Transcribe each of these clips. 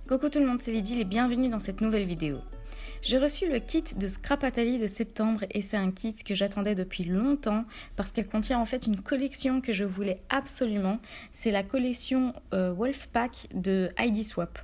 Coucou tout le monde, c'est Lydie et bienvenue dans cette nouvelle vidéo. J'ai reçu le kit de Scrapataly de septembre et c'est un kit que j'attendais depuis longtemps parce qu'elle contient en fait une collection que je voulais absolument. C'est la collection Wolfpack de ID Swap.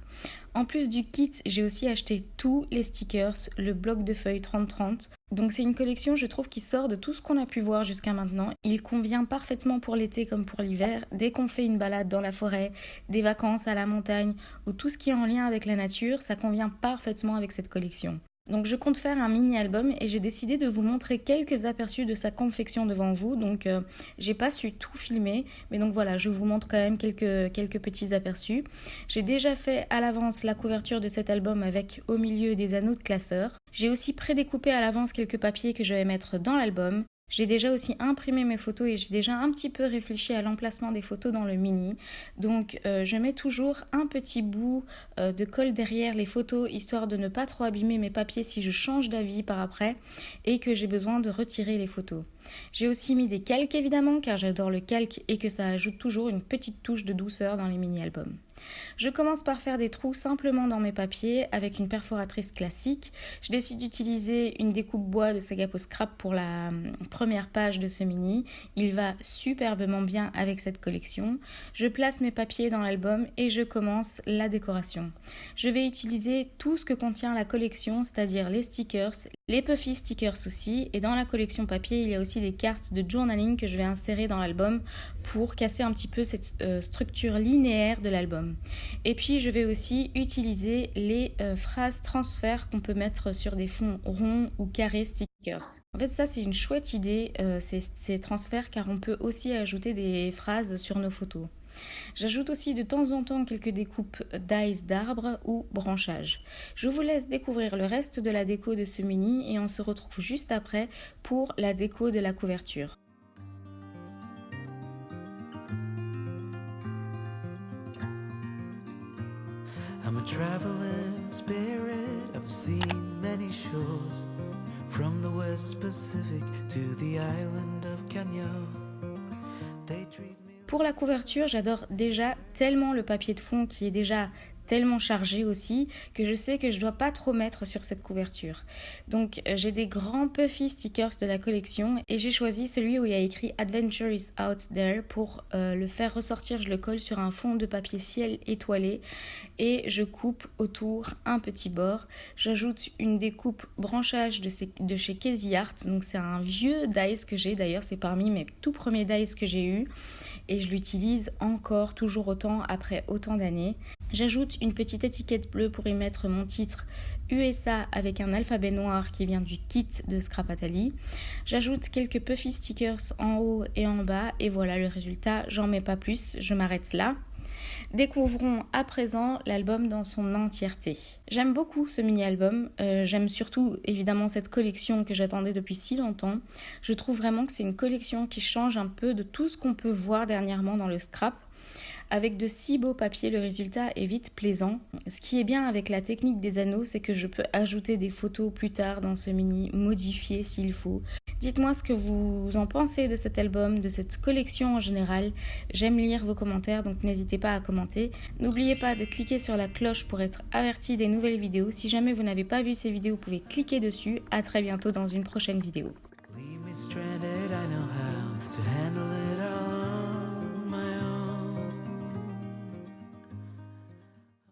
En plus du kit, j'ai aussi acheté tous les stickers, le bloc de feuilles 30-30. Donc c'est une collection, je trouve, qui sort de tout ce qu'on a pu voir jusqu'à maintenant. Il convient parfaitement pour l'été comme pour l'hiver. Dès qu'on fait une balade dans la forêt, des vacances à la montagne ou tout ce qui est en lien avec la nature, ça convient parfaitement avec cette collection. Donc je compte faire un mini-album et j'ai décidé de vous montrer quelques aperçus de sa confection devant vous. Donc j'ai pas su tout filmer, mais donc voilà, je vous montre quand même quelques petits aperçus. J'ai déjà fait à l'avance la couverture de cet album avec au milieu des anneaux de classeur. J'ai aussi prédécoupé à l'avance quelques papiers que je vais mettre dans l'album. J'ai déjà aussi imprimé mes photos et j'ai déjà un petit peu réfléchi à l'emplacement des photos dans le mini. Donc je mets toujours un petit bout de colle derrière les photos histoire de ne pas trop abîmer mes papiers si je change d'avis par après et que j'ai besoin de retirer les photos. J'ai aussi mis des calques évidemment car j'adore le calque et que ça ajoute toujours une petite touche de douceur dans les mini-albums. Je commence par faire des trous simplement dans mes papiers avec une perforatrice classique. Je décide d'utiliser une découpe bois de Sagapo Scrap pour la première page de ce mini. Il va superbement bien avec cette collection. Je place mes papiers dans l'album et je commence la décoration. Je vais utiliser tout ce que contient la collection, c'est-à-dire les stickers, les puffy stickers aussi. Et dans la collection papier, il y a aussi des cartes de journaling que je vais insérer dans l'album pour casser un petit peu cette structure linéaire de l'album. Et puis je vais aussi utiliser les phrases transfert qu'on peut mettre sur des fonds ronds ou carrés stickers. En fait ça c'est une chouette idée, ces transferts, car on peut aussi ajouter des phrases sur nos photos. J'ajoute aussi de temps en temps quelques découpes dies d'arbres ou branchages. Je vous laisse découvrir le reste de la déco de ce mini et on se retrouve juste après pour la déco de la couverture. I'm a traveling spirit, I've seen many shores, from the West Pacific to the island of Kenya. They treat me... Pour la couverture, j'adore déjà tellement le papier de fond qui est déjà tellement chargé aussi que je sais que je dois pas trop mettre sur cette couverture. Donc j'ai des grands puffy stickers de la collection et j'ai choisi celui où il y a écrit Adventure is out there pour le faire ressortir. Je le colle sur un fond de papier ciel étoilé et je coupe autour un petit bord. J'ajoute une découpe branchage de chez Casey Art, donc c'est un vieux dies que j'ai, d'ailleurs c'est parmi mes tout premiers dies que j'ai eu et je l'utilise encore toujours autant après autant d'années. J'ajoute une petite étiquette bleue pour y mettre mon titre USA avec un alphabet noir qui vient du kit de Scrapataly. J'ajoute quelques puffy stickers en haut et en bas et voilà le résultat, j'en mets pas plus, je m'arrête là. Découvrons à présent l'album dans son entièreté. J'aime beaucoup ce mini-album, j'aime surtout évidemment cette collection que j'attendais depuis si longtemps. Je trouve vraiment que c'est une collection qui change un peu de tout ce qu'on peut voir dernièrement dans le scrap. Avec de si beaux papiers, le résultat est vite plaisant. Ce qui est bien avec la technique des anneaux, c'est que je peux ajouter des photos plus tard dans ce mini, modifier s'il faut. Dites-moi ce que vous en pensez de cet album, de cette collection en général. J'aime lire vos commentaires, donc n'hésitez pas à commenter. N'oubliez pas de cliquer sur la cloche pour être averti des nouvelles vidéos. Si jamais vous n'avez pas vu ces vidéos, vous pouvez cliquer dessus. À très bientôt dans une prochaine vidéo. Leave me stranded, I know how to handle it.